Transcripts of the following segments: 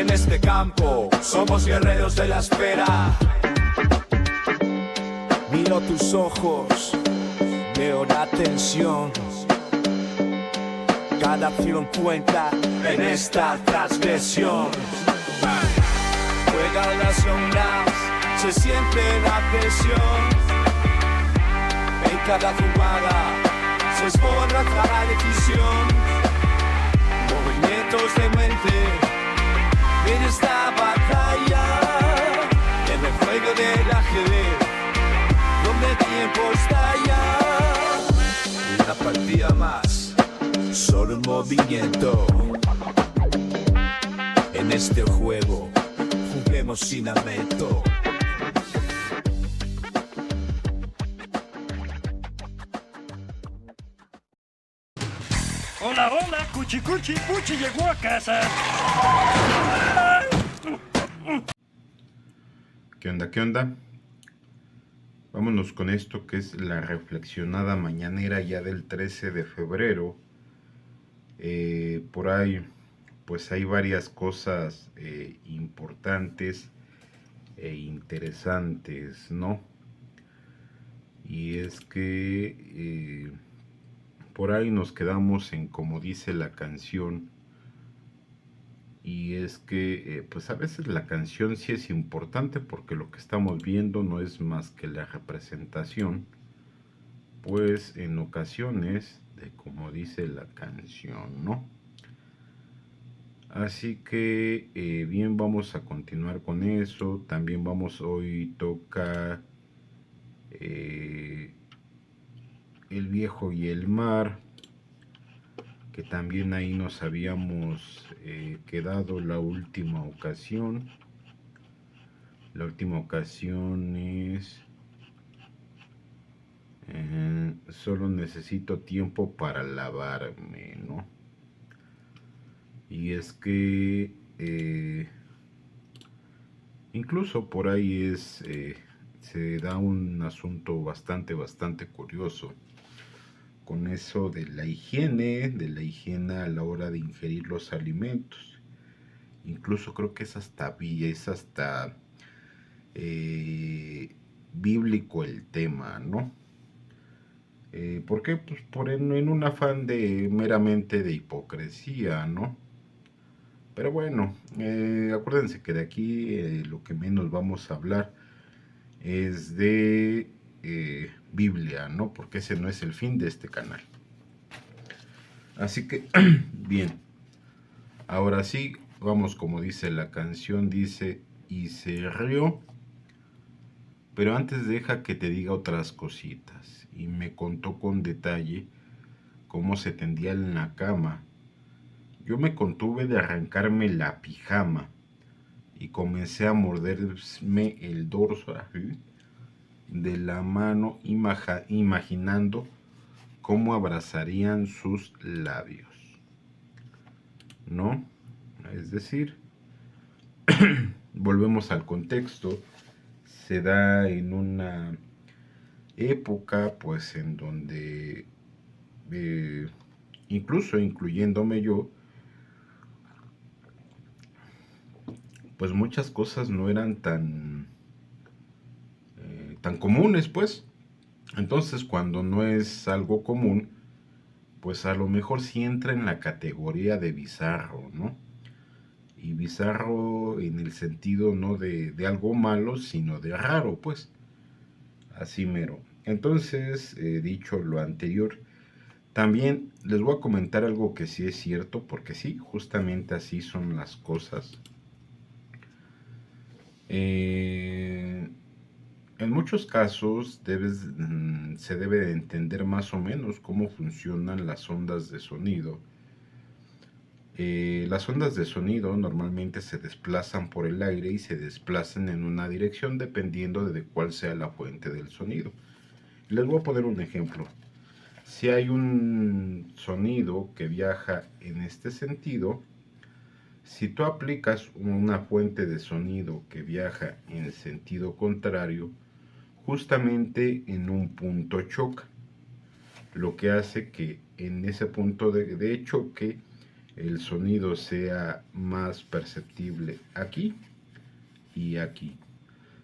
En este campo somos guerreros de la espera. Miro tus ojos, veo la tensión. Cada acción cuenta en esta transgresión. Juegan las ondas, se siente la presión. En cada jugada se esborra cada decisión. Movimientos de mente en esta batalla. En el juego del ajedrez, donde el tiempo estalla. Una partida más, solo un movimiento. En este juego, juguemos sin lamento. Hola, hola, Cuchi Cuchi, Puchi llegó a casa. ¿Qué onda? ¿Qué onda? Vámonos con esto que es la reflexionada mañanera ya del 13 de febrero. Por ahí, pues hay varias cosas importantes e interesantes, ¿no? Y es que por ahí nos quedamos en como dice la canción. Y es que pues a veces la canción sí es importante porque lo que estamos viendo no es más que la representación, pues en ocasiones de como dice la canción, ¿no? Así que bien, vamos a continuar con eso. También hoy toca El viejo y el mar, que también ahí nos habíamos quedado la última ocasión. La última ocasión es solo necesito tiempo para lavarme, ¿no? Y es que incluso por ahí se da un asunto bastante curioso con eso de la higiene a la hora de ingerir los alimentos. Incluso creo que es hasta bíblico el tema, ¿no? ¿Por qué? Pues en un afán de meramente de hipocresía, ¿no? Pero bueno, acuérdense que de aquí lo que menos vamos a hablar es de Biblia, ¿no? Porque ese no es el fin de este canal. Así que, bien, ahora sí, vamos como dice la canción, dice, y se rió, pero antes deja que te diga otras cositas. Y me contó con detalle cómo se tendía en la cama. Yo me contuve de arrancarme la pijama y comencé a morderme el dorso de la mano, imaginando cómo abrazarían sus labios, ¿no? Es decir, volvemos al contexto, se da en una época pues en donde incluso incluyéndome yo, pues muchas cosas no eran tan comunes, pues. Entonces, cuando no es algo común, pues a lo mejor sí entra en la categoría de bizarro, ¿no? Y bizarro en el sentido no de algo malo, sino de raro, pues. Así mero. Entonces, dicho lo anterior, también les voy a comentar algo que sí es cierto, porque sí, justamente así son las cosas. En muchos casos se debe de entender más o menos cómo funcionan las ondas de sonido. Las ondas de sonido normalmente se desplazan por el aire y se desplazan en una dirección dependiendo de cuál sea la fuente del sonido. Les voy a poner un ejemplo. Si hay un sonido que viaja en este sentido, si tú aplicas una fuente de sonido que viaja en sentido contrario, justamente en un punto choca, lo que hace que en ese punto de choque el sonido sea más perceptible aquí y aquí,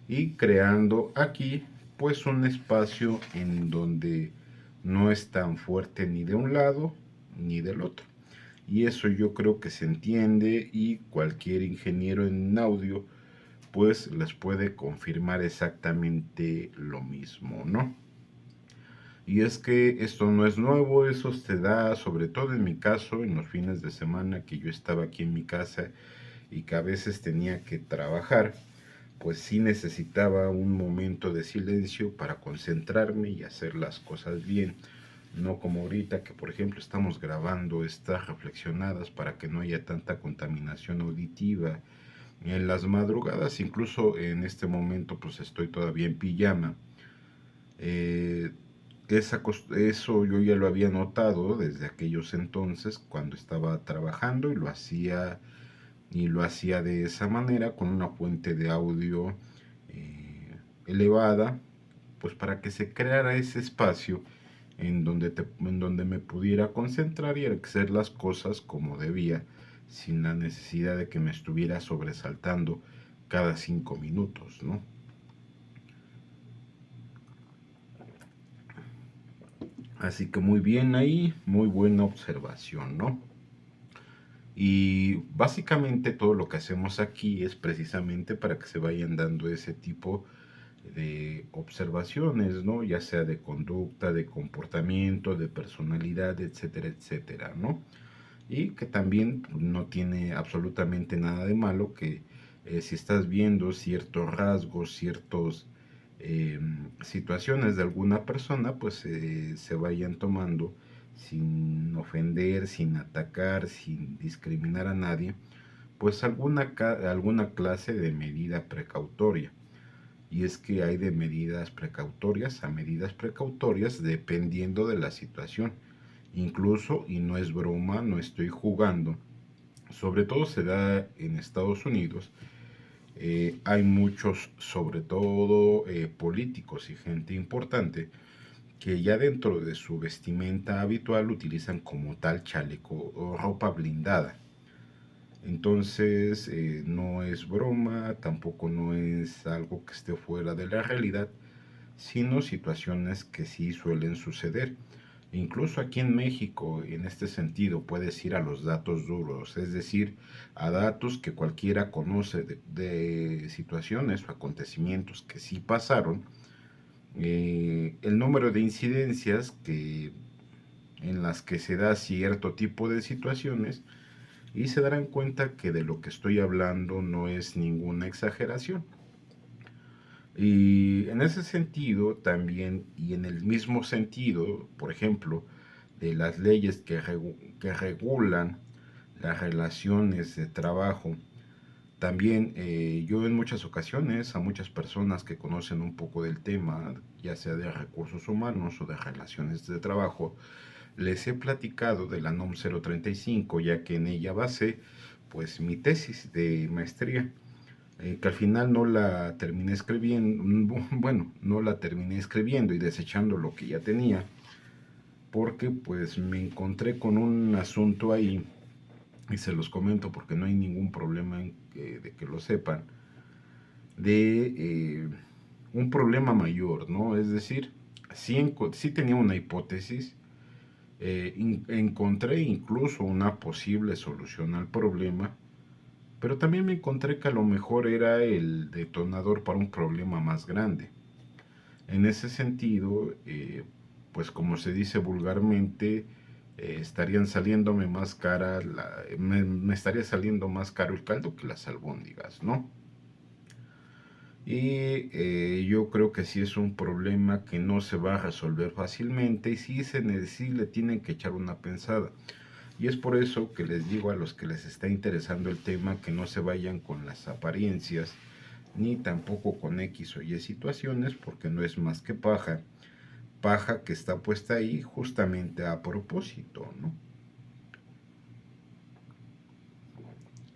y creando aquí pues un espacio en donde no es tan fuerte ni de un lado ni del otro. Y eso yo creo que se entiende, y cualquier ingeniero en audio pues les puede confirmar exactamente lo mismo, ¿no? Y es que esto no es nuevo, eso se da sobre todo en mi caso en los fines de semana que yo estaba aquí en mi casa y que a veces tenía que trabajar, pues sí necesitaba un momento de silencio para concentrarme y hacer las cosas bien. No como ahorita que por ejemplo estamos grabando estas reflexionadas para que no haya tanta contaminación auditiva. En las madrugadas, incluso en este momento, pues estoy todavía en pijama. Eh, eso yo ya lo había notado desde aquellos entonces cuando estaba trabajando, y lo hacía de esa manera con una fuente de audio elevada, pues para que se creara ese espacio en donde me pudiera concentrar y hacer las cosas como debía, sin la necesidad de que me estuviera sobresaltando cada 5 minutos, ¿no? Así que muy bien ahí, muy buena observación, ¿no? Y básicamente todo lo que hacemos aquí es precisamente para que se vayan dando ese tipo de observaciones, ¿no? Ya sea de conducta, de comportamiento, de personalidad, etcétera, etcétera, ¿no? Y que también no tiene absolutamente nada de malo que si estás viendo ciertos rasgos, ciertos situaciones de alguna persona, pues se vayan tomando sin ofender, sin atacar, sin discriminar a nadie, pues alguna clase de medida precautoria. Y es que hay de medidas precautorias a medidas precautorias dependiendo de la situación. Incluso, y no es broma, no estoy jugando, sobre todo se da en Estados Unidos. Hay muchos, sobre todo políticos y gente importante, que ya dentro de su vestimenta habitual utilizan como tal chaleco o ropa blindada. Entonces, no es broma, tampoco no es algo que esté fuera de la realidad, sino situaciones que sí suelen suceder. Incluso aquí en México, en este sentido, puedes ir a los datos duros, es decir, a datos que cualquiera conoce de situaciones o acontecimientos que sí pasaron. El número de incidencias en las que se da cierto tipo de situaciones, y se darán cuenta que de lo que estoy hablando no es ninguna exageración. Y en ese sentido también, y en el mismo sentido, por ejemplo, de las leyes que regulan las relaciones de trabajo, también yo en muchas ocasiones a muchas personas que conocen un poco del tema, ya sea de recursos humanos o de relaciones de trabajo, les he platicado de la NOM 035, ya que en ella basé pues mi tesis de maestría, que al final no la terminé escribiendo, bueno, no la terminé escribiendo y desechando lo que ya tenía, porque pues me encontré con un asunto ahí, y se los comento porque no hay ningún problema de que lo sepan, de un problema mayor, ¿no? Es decir, sí tenía una hipótesis, encontré incluso una posible solución al problema, pero también me encontré que a lo mejor era el detonador para un problema más grande. En ese sentido, pues como se dice vulgarmente, estarían saliéndome más cara, me estaría saliendo más caro el caldo que las albóndigas, ¿no? Y yo creo que sí es un problema que no se va a resolver fácilmente, y sí le tienen que echar una pensada. Y es por eso que les digo a los que les está interesando el tema que no se vayan con las apariencias, ni tampoco con X o Y situaciones, porque no es más que paja que está puesta ahí justamente a propósito, ¿no?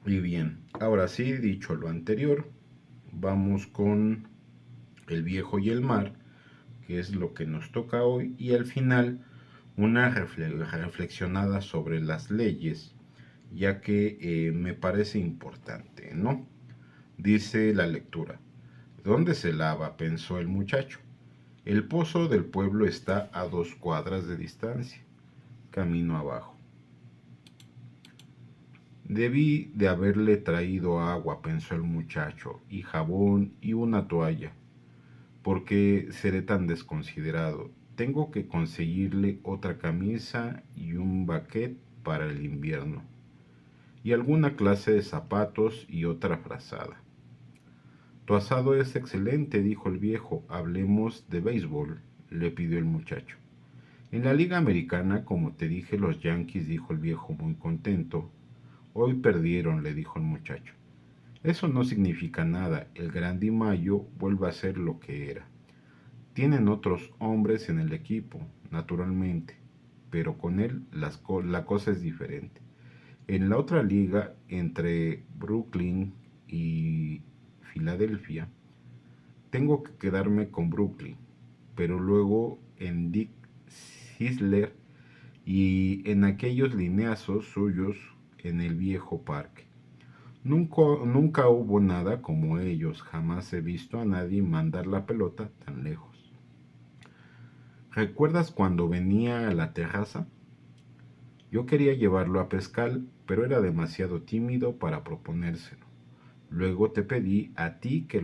Y bien, ahora sí, dicho lo anterior, vamos con el viejo y el mar, que es lo que nos toca hoy, y al final una reflexionada sobre las leyes ya que me parece importante, ¿no? Dice la lectura. ¿Dónde se lava?, pensó el muchacho. El pozo del pueblo está a 2 cuadras de distancia. Camino abajo. Debí de haberle traído agua, pensó el muchacho, y jabón y una toalla. ¿Por qué seré tan desconsiderado? Tengo que conseguirle otra camisa y un baquet para el invierno, y alguna clase de zapatos y otra frazada. Tu asado es excelente, dijo el viejo. Hablemos de béisbol, le pidió el muchacho. En la liga americana, como te dije, los Yankees, dijo el viejo muy contento. Hoy perdieron, le dijo el muchacho. Eso no significa nada, el Gran DiMaggio vuelve a ser lo que era. Tienen otros hombres en el equipo, naturalmente, pero con él la cosa es diferente. En la otra liga, entre Brooklyn y Filadelfia, tengo que quedarme con Brooklyn, pero luego en Dick Sisler y en aquellos lineazos suyos en el viejo parque. Nunca hubo nada como ellos, jamás he visto a nadie mandar la pelota tan lejos. ¿Recuerdas cuando venía a la terraza? Yo quería llevarlo a pescar, pero era demasiado tímido para proponérselo. Luego te pedí a ti que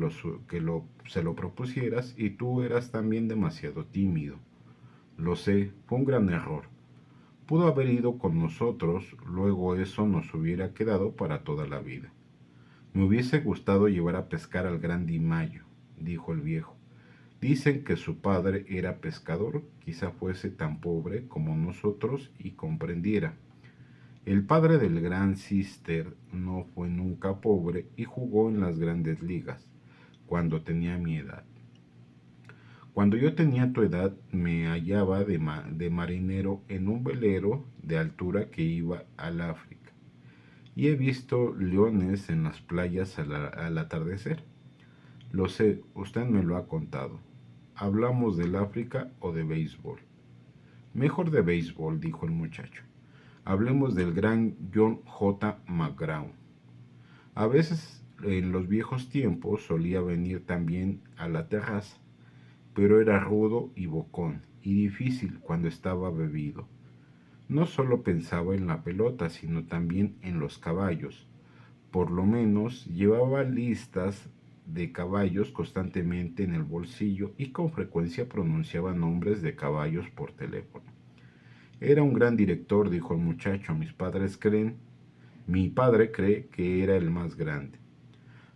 se lo propusieras y tú eras también demasiado tímido. Lo sé, fue un gran error. Pudo haber ido con nosotros, luego eso nos hubiera quedado para toda la vida. Me hubiese gustado llevar a pescar al Gran DiMaggio, dijo el viejo. Dicen que su padre era pescador, quizá fuese tan pobre como nosotros y comprendiera. El padre del gran Sister no fue nunca pobre y jugó en las grandes ligas, cuando tenía mi edad. Cuando yo tenía tu edad me hallaba de marinero en un velero de altura que iba al África, y he visto leones en las playas al atardecer. Lo sé, usted me lo ha contado. ¿Hablamos del África o de béisbol? Mejor de béisbol, dijo el muchacho. Hablemos del gran John J. McGraw. A veces, en los viejos tiempos, solía venir también a la terraza, pero era rudo y bocón, y difícil cuando estaba bebido. No solo pensaba en la pelota, sino también en los caballos. Por lo menos llevaba listas de caballos constantemente en el bolsillo y con frecuencia pronunciaba nombres de caballos por teléfono. Era un gran director, dijo el muchacho. Mi padre cree que era el más grande.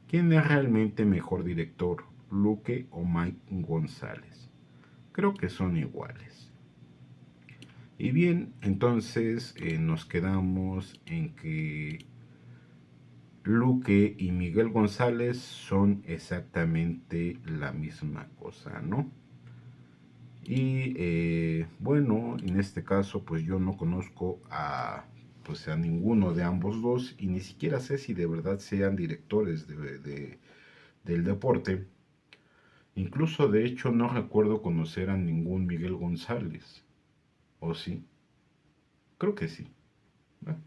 ¿Quién es realmente mejor director, Luque o Mike González? Creo que son iguales. Y bien, entonces nos quedamos en que Luque y Miguel González son exactamente la misma cosa, ¿no? Y bueno, en este caso pues yo no conozco pues a ninguno de ambos dos y ni siquiera sé si de verdad sean directores del deporte. Incluso de hecho no recuerdo conocer a ningún Miguel González. ¿O sí? Creo que sí. Bueno,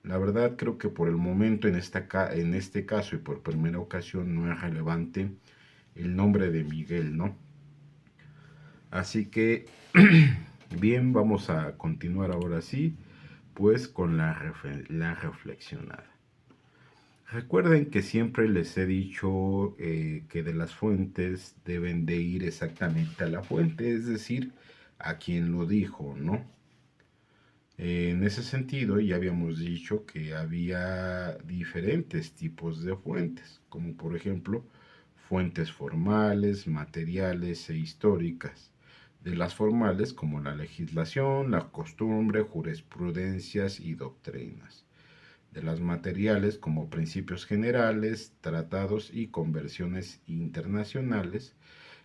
la verdad creo que por el momento en este caso y por primera ocasión no es relevante el nombre de Miguel, ¿no? Así que, bien, vamos a continuar ahora sí, pues con la reflexionada. Recuerden que siempre les he dicho que de las fuentes deben de ir exactamente a la fuente, es decir, a quien lo dijo, ¿no? En ese sentido, ya habíamos dicho que había diferentes tipos de fuentes, como por ejemplo, fuentes formales, materiales e históricas. De las formales como la legislación, la costumbre, jurisprudencias y doctrinas. De las materiales como principios generales, tratados y convenciones internacionales.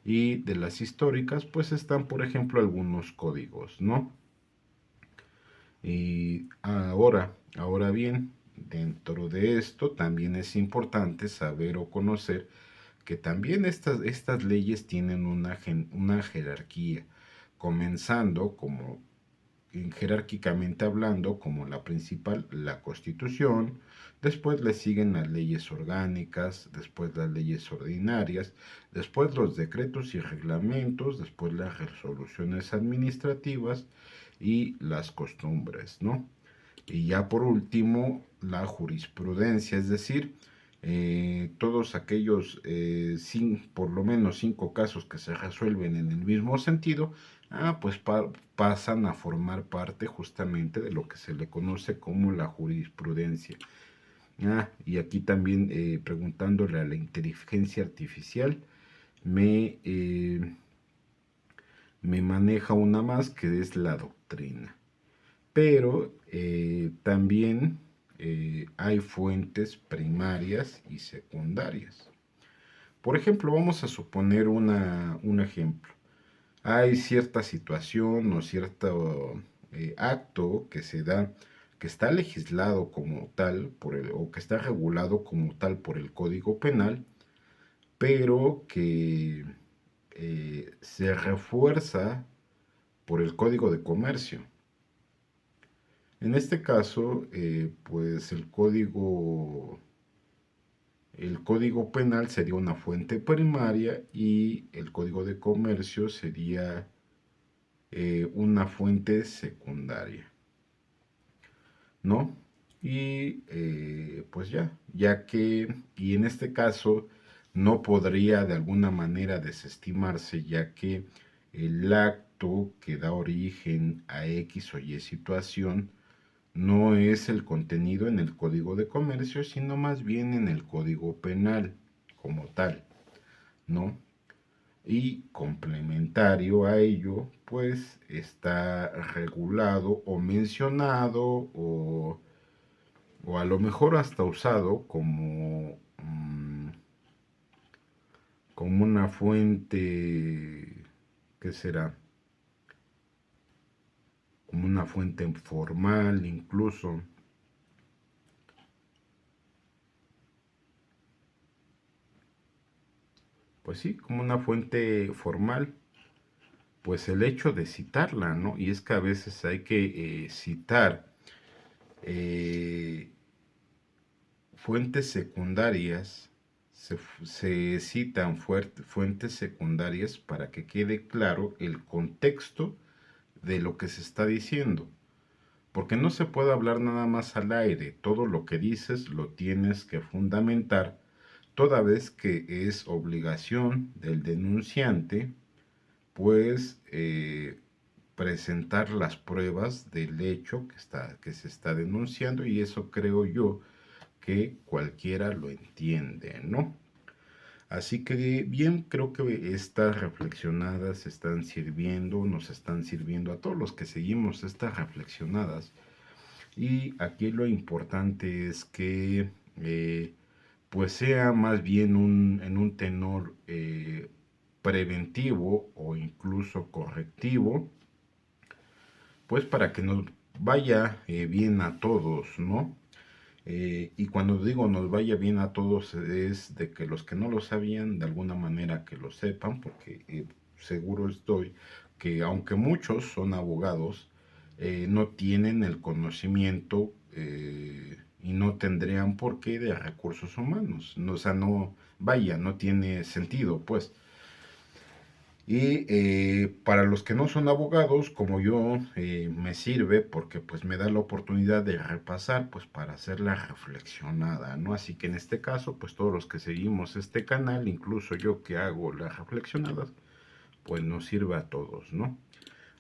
Y de las históricas, pues están, por ejemplo, algunos códigos, ¿no? Y ahora bien, dentro de esto también es importante saber o conocer que también estas leyes tienen una jerarquía, comenzando, como jerárquicamente hablando, como la principal, la Constitución, después le siguen las leyes orgánicas, después las leyes ordinarias, después los decretos y reglamentos, después las resoluciones administrativas y las costumbres, ¿no? Y ya por último, la jurisprudencia, es decir, todos aquellos, por lo menos 5 casos que se resuelven en el mismo sentido, pues pasan a formar parte justamente de lo que se le conoce como la jurisprudencia. Y aquí también preguntándole a la inteligencia artificial, me maneja una más que es la doctrina. Pero también hay fuentes primarias y secundarias. Por ejemplo, vamos a suponer un ejemplo. Hay cierta situación o cierto acto que se da, que está legislado como tal, o que está regulado como tal por el Código Penal, pero que se refuerza por el Código de Comercio. En este caso, pues el código penal sería una fuente primaria y el código de comercio sería una fuente secundaria, ¿no? Y pues y en este caso no podría de alguna manera desestimarse, ya que el acto que da origen a X o Y situación no es el contenido en el Código de Comercio, sino más bien en el Código Penal como tal, ¿no? Y complementario a ello, pues está regulado o mencionado o a lo mejor hasta usado como una fuente, ¿qué será? Como una fuente formal incluso. Pues sí, como una fuente formal, pues el hecho de citarla, ¿no? Y es que a veces hay que citar fuentes secundarias, se citan fuentes secundarias para que quede claro el contexto de lo que se está diciendo. Porque no se puede hablar nada más al aire, todo lo que dices lo tienes que fundamentar, toda vez que es obligación del denunciante, pues presentar las pruebas del hecho que se está denunciando, y eso creo yo que cualquiera lo entiende, ¿no? Así que bien, creo que estas reflexionadas nos están sirviendo a todos los que seguimos estas reflexionadas. Y aquí lo importante es que pues sea más bien en un tenor preventivo o incluso correctivo, pues para que nos vaya bien a todos, ¿no? Y cuando digo nos vaya bien a todos es de que los que no lo sabían de alguna manera que lo sepan, porque seguro estoy que aunque muchos son abogados, no tienen el conocimiento y no tendrían por qué de recursos humanos. No, o sea, no tiene sentido, pues. Y para los que no son abogados, como yo, me sirve porque pues me da la oportunidad de repasar, pues para hacer la reflexionada, ¿no? Así que en este caso, pues todos los que seguimos este canal, incluso yo que hago las reflexionadas, pues nos sirve a todos, ¿no?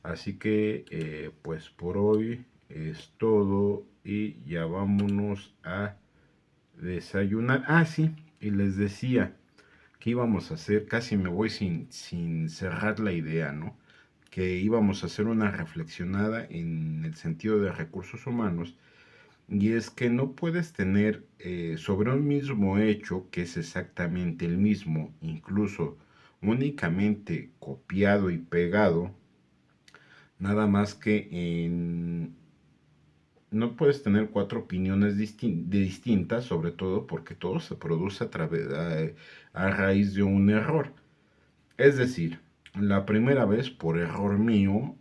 Así que pues por hoy es todo y ya vámonos a desayunar. Sí, y les decía que íbamos a hacer, casi me voy sin cerrar la idea, ¿no? Que íbamos a hacer una reflexionada en el sentido de recursos humanos, y es que no puedes tener sobre un mismo hecho, que es exactamente el mismo, incluso únicamente copiado y pegado, nada más que no puedes tener 4 opiniones distintas, sobre todo porque todo se produce a raíz de un error. Es decir, la primera vez, por error mío,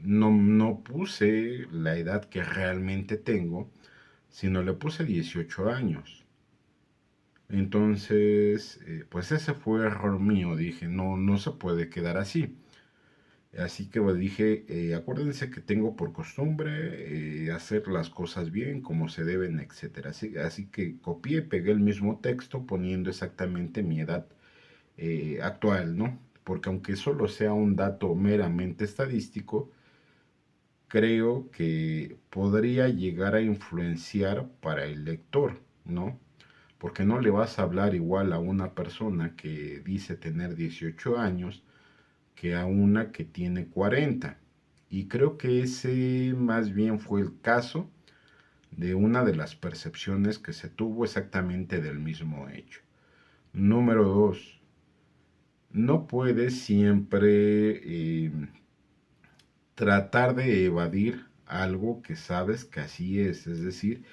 no puse la edad que realmente tengo, sino le puse 18 años. Entonces, pues ese fue error mío. Dije, no se puede quedar así. Así que pues, dije, acuérdense que tengo por costumbre hacer las cosas bien, como se deben, etc. Así que copié, pegué el mismo texto poniendo exactamente mi edad actual, ¿no? Porque aunque solo sea un dato meramente estadístico, creo que podría llegar a influenciar para el lector, ¿no? Porque no le vas a hablar igual a una persona que dice tener 18 años que a una que tiene 40. Y creo que ese más bien fue el caso de una de las percepciones que se tuvo exactamente del mismo hecho. Número 2. No puedes siempre tratar de evadir algo que sabes que así es decir,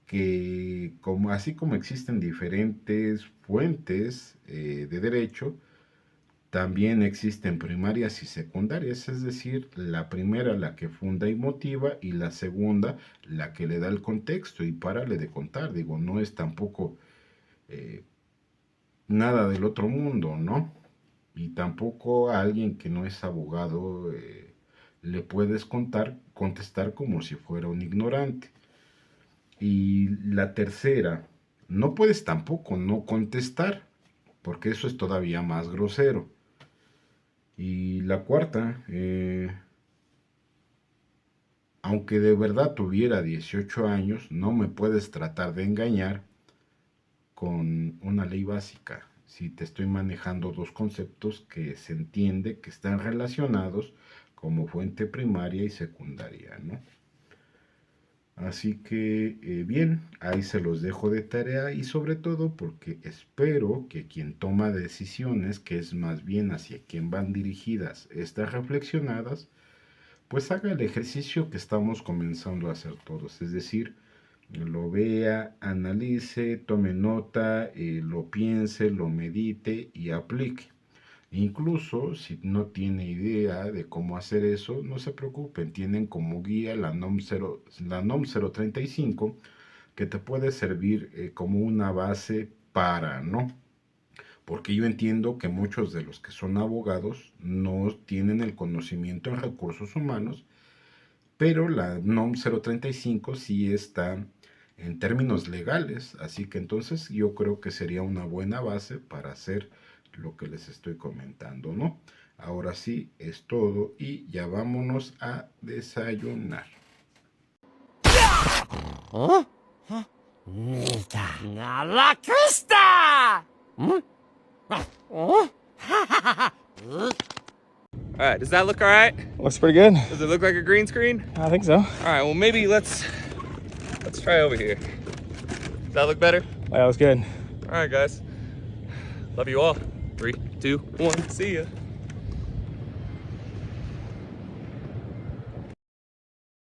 que así como existen diferentes fuentes de derecho, también existen primarias y secundarias, es decir, la primera la que funda y motiva y la segunda la que le da el contexto y párale de contar. Digo, no es tampoco nada del otro mundo, ¿no? Y tampoco a alguien que no es abogado le puedes contestar como si fuera un ignorante. Y la tercera, no puedes tampoco no contestar, porque eso es todavía más grosero. Y la cuarta, aunque de verdad tuviera 18 años, no me puedes tratar de engañar con una ley básica. Si te estoy manejando dos conceptos que se entiende que están relacionados como fuente primaria y secundaria, ¿no? Así que, bien, ahí se los dejo de tarea y sobre todo porque espero que quien toma decisiones, que es más bien hacia quien van dirigidas estas reflexionadas, pues haga el ejercicio que estamos comenzando a hacer todos, es decir, lo vea, analice, tome nota, lo piense, lo medite y aplique. Incluso si no tiene idea de cómo hacer eso, no se preocupen, tienen como guía la NOM 035 que te puede servir como una base para, ¿no? Porque yo entiendo que muchos de los que son abogados no tienen el conocimiento en recursos humanos, pero la NOM 035 sí está en términos legales, así que entonces yo creo que sería una buena base para hacer lo que les estoy comentando, ¿no? Ahora sí es todo y ya vámonos a desayunar. ¿Oh? ¡A la cresta! Alright, does that look alright? Looks pretty good. Does it look like a green screen? I think so. Alright, well maybe let's try over here. Does that look better? That was good. Alright guys. Love you all. 3, 2, 1, see ya.